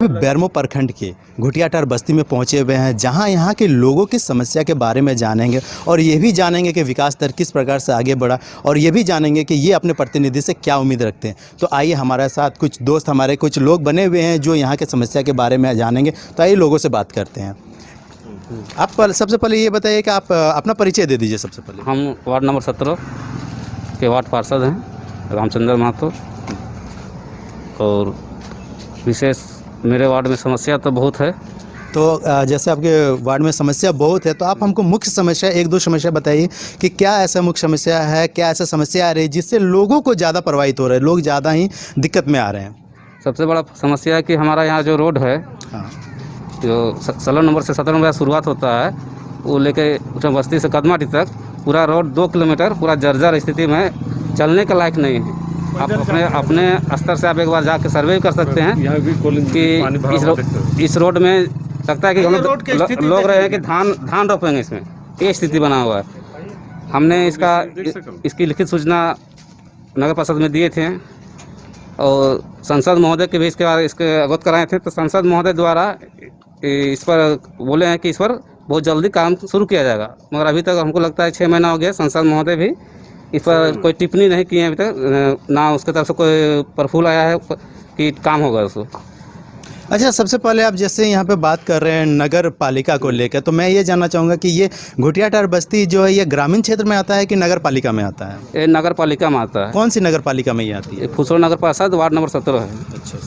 बेरमो प्रखंड के घुटियाटार बस्ती में पहुंचे हुए हैं, जहां यहां के लोगों की समस्या के बारे में जानेंगे और ये भी जानेंगे कि विकास दर किस प्रकार से आगे बढ़ा, और ये भी जानेंगे कि ये अपने प्रतिनिधि से क्या उम्मीद रखते हैं। तो आइए, हमारे साथ कुछ दोस्त, हमारे कुछ लोग बने हुए हैं जो यहाँ के समस्या के बारे में जानेंगे। तो आइए लोगों से बात करते हैं। आप सबसे पहले ये बताइए कि आप अपना परिचय दे दीजिए। सबसे पहले हम वार्ड नंबर 17 के वार्ड पार्षद हैं, रामचंद्र महतो। और विशेष मेरे वार्ड में समस्या तो बहुत है। तो जैसे आपके वार्ड में समस्या बहुत है, तो आप हमको मुख्य समस्या, एक दो समस्या बताइए कि क्या ऐसा मुख्य समस्या है, क्या ऐसा समस्या आ रही है जिससे लोगों को ज़्यादा प्रभावित हो रहे हैं, लोग ज़्यादा ही दिक्कत में आ रहे हैं। सबसे बड़ा समस्या है कि हमारा यहाँ जो रोड है, हाँ, जो 16 नंबर से 17 नंबर शुरुआत होता है, वो लेके उठम बस्ती से कदमाटी तक पूरा रोड 2 किलोमीटर पूरा जर्जर स्थिति में, चलने का लायक नहीं है। आप अपने स्तर से आप एक बार जाके सर्वे कर सकते हैं कि इस रोड में लगता है कि हम लोग रहे हैं कि धान रोपेंगे, इसमें ये स्थिति बना हुआ है। हमने इसकी लिखित सूचना नगर परिषद में दिए थे और सांसद महोदय के भी इसके अवगत कराए थे। तो सांसद महोदय द्वारा इस पर बोले हैं कि इस पर बहुत जल्दी काम शुरू किया जाएगा, मगर अभी तक हमको लगता है 6 महीना हो गया, सांसद महोदय भी इस पर कोई टिप्पणी नहीं की है अभी तक, ना उसके तरफ से कोई प्रफुल आया है कि काम होगा उसको। अच्छा, सबसे पहले आप जैसे यहाँ पे बात कर रहे हैं नगर पालिका को लेकर, तो मैं ये जानना चाहूँगा कि ये घुटियाटार बस्ती जो है, ये ग्रामीण क्षेत्र में आता है कि नगर पालिका में आता है? ये नगर पालिका में आता है। कौन सी नगर पालिका में ये आती है? फुसरो नगर परिषद वार्ड नंबर 17 है। अच्छा।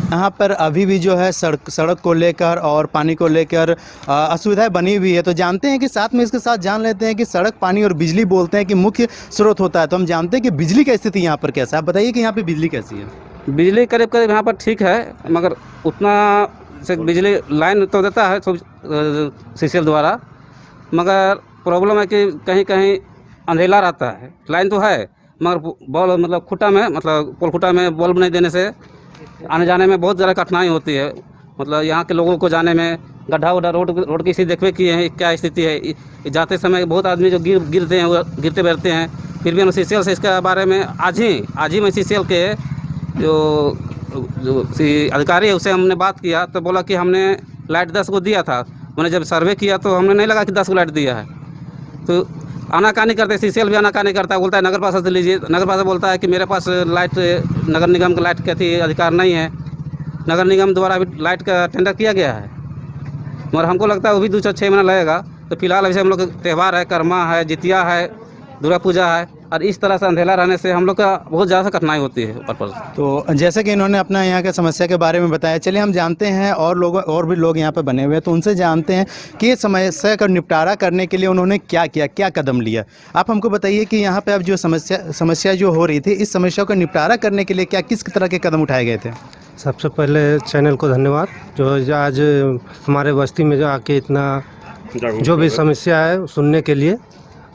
यहाँ पर अभी भी जो है सड़क को लेकर और पानी को लेकर असुविधाएं बनी हुई है। तो जानते हैं कि साथ में इसके साथ जान लेते हैं कि सड़क, पानी और बिजली बोलते हैं कि मुख्य स्रोत होता है। तो हम जानते हैं कि बिजली की स्थिति यहाँ पर कैसा है। आप बताइए कि यहाँ पे बिजली कैसी है? बिजली करीब करीब यहाँ पर ठीक है, मगर उतना से बिजली लाइन तो देता है सीसीएल द्वारा, मगर प्रॉब्लम है कि कहीं कहीं अंधेला रहता है। लाइन तो है मगर बॉल मतलब खुटा में, मतलब पोल खुटा में बल्ब नहीं देने से आने जाने में बहुत ज़्यादा कठिनाई होती है। मतलब यहाँ के लोगों को जाने में गड्ढा वड्ढा रोड की स्थिति देखवे की है, क्या स्थिति है। जाते समय बहुत आदमी जो गिरते हैं, वो गिरते बैठते हैं। फिर भी हम सीसीएल से इसके बारे में आज ही मैं सीसीएल के जो अधिकारी है उससे हमने बात किया, तो बोला कि हमने लाइट 10 को दिया था। मैंने जब सर्वे किया तो हमने नहीं लगा कि 10 को लाइट दिया है। तो आनाकानी करते, सीसीएल भी आनाकानी करता है, बोलता है नगर पार्षद से लीजिए। नगर पार्षद बोलता है कि मेरे पास लाइट, नगर निगम का लाइट का अधिकार नहीं है। नगर निगम द्वारा अभी लाइट का टेंडर किया गया है, मगर हमको लगता है वो भी 2-6 महीना लगेगा। तो फिलहाल अभी हम लोग त्यौहार है, कर्मा है, जितिया है, दुर्गा पूजा है, और इस तरह से अंधेला रहने से हम लोग का बहुत ज़्यादा कठिनाई होती है पर। तो जैसे कि इन्होंने अपना यहाँ के समस्या के बारे में बताया, चलिए हम जानते हैं और भी लोग यहाँ पे बने हुए हैं, तो उनसे जानते हैं कि इस समस्या का निपटारा करने के लिए उन्होंने क्या किया, क्या कदम लिया। आप हमको बताइए कि यहाँ पे अब जो समस्या जो हो रही थी, इस समस्या को निपटारा करने के लिए किस तरह के कदम उठाए गए थे? सबसे पहले चैनल को धन्यवाद, जो आज हमारे बस्ती में जो आके इतना जो भी समस्या है सुनने के लिए।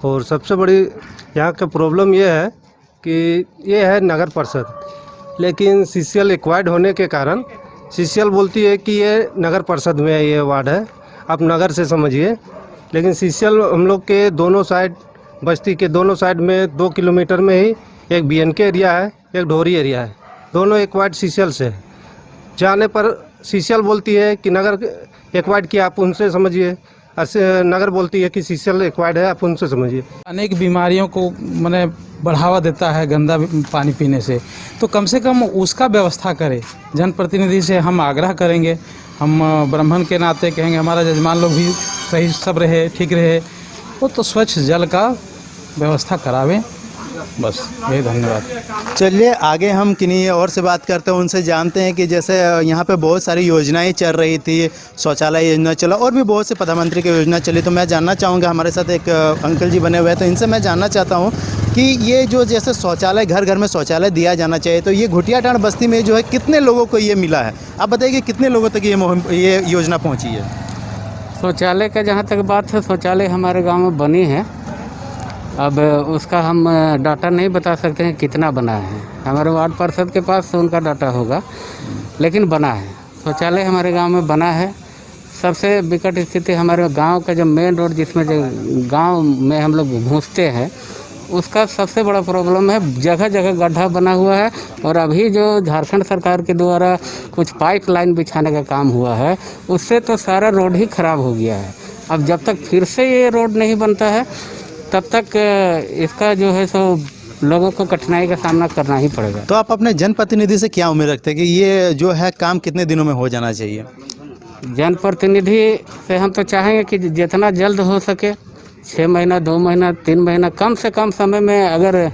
और सबसे बड़ी यहाँ का प्रॉब्लम ये है कि ये है नगर परिषद, लेकिन सीसीएल एक्वायर्ड होने के कारण सीसीएल बोलती है कि ये नगर परिषद में ये वार्ड है, आप नगर से समझिए। लेकिन सीसीएल हम लोग के दोनों साइड, बस्ती के दोनों साइड में 2 किलोमीटर में ही एक बीएनके एरिया है, एक ढोरी एरिया है, दोनों एक्वायर्ड सीसीएल से। जाने पर सीसीएल बोलती है कि नगर एक्वायर्ड किया, आप उनसे समझिए। नगर बोलती है कि सीसीएल एक्वायर्ड है, आप उनसे समझिए। अनेक बीमारियों को मैंने बढ़ावा देता है गंदा पानी पीने से, तो कम से कम उसका व्यवस्था करें। जनप्रतिनिधि से हम आग्रह करेंगे, हम ब्राह्मण के नाते कहेंगे हमारा जजमान लोग भी सही सब रहे, ठीक रहे, वो तो स्वच्छ जल का व्यवस्था करावें। बस यही, धन्यवाद। चलिए आगे हम किन्हीं और से बात करते हैं, उनसे जानते हैं कि जैसे यहाँ पे बहुत सारी योजनाएं चल रही थी, शौचालय योजना चला और भी बहुत से प्रधानमंत्री की योजना चली। तो मैं जानना चाहूँगा, हमारे साथ एक अंकल जी बने हुए हैं, तो इनसे मैं जानना चाहता हूँ कि ये जो जैसे शौचालय, घर घर में शौचालय दिया जाना चाहिए, तो ये घुटियाटार बस्ती में जो है कितने लोगों को ये मिला है? आप बताइए कि कितने लोगों तक ये योजना पहुँची है? शौचालय का जहाँ तक बात है, शौचालय हमारे गाँव में बनी है। अब उसका हम डाटा नहीं बता सकते हैं कितना बना है, हमारे वार्ड पार्षद के पास उनका डाटा होगा, लेकिन बना है। शौचालय हमारे गांव में बना है। सबसे विकट स्थिति हमारे गांव का जो मेन रोड, जिसमें जो गांव में हम लोग घुसते हैं, उसका सबसे बड़ा प्रॉब्लम है, जगह जगह गड्ढा बना हुआ है। और अभी जो झारखंड सरकार के द्वारा कुछ पाइपलाइन बिछाने का काम हुआ है, उससे तो सारा रोड ही ख़राब हो गया है। अब जब तक फिर से ये रोड नहीं बनता है तब तक इसका जो है सो लोगों को कठिनाई का सामना करना ही पड़ेगा। तो आप अपने जनप्रतिनिधि से क्या उम्मीद रखते हैं कि ये जो है काम कितने दिनों में हो जाना चाहिए? जनप्रतिनिधि से हम तो चाहेंगे कि जितना जल्द हो सके, 6 महीना, 2 महीना, 3 महीना, कम से कम समय में अगर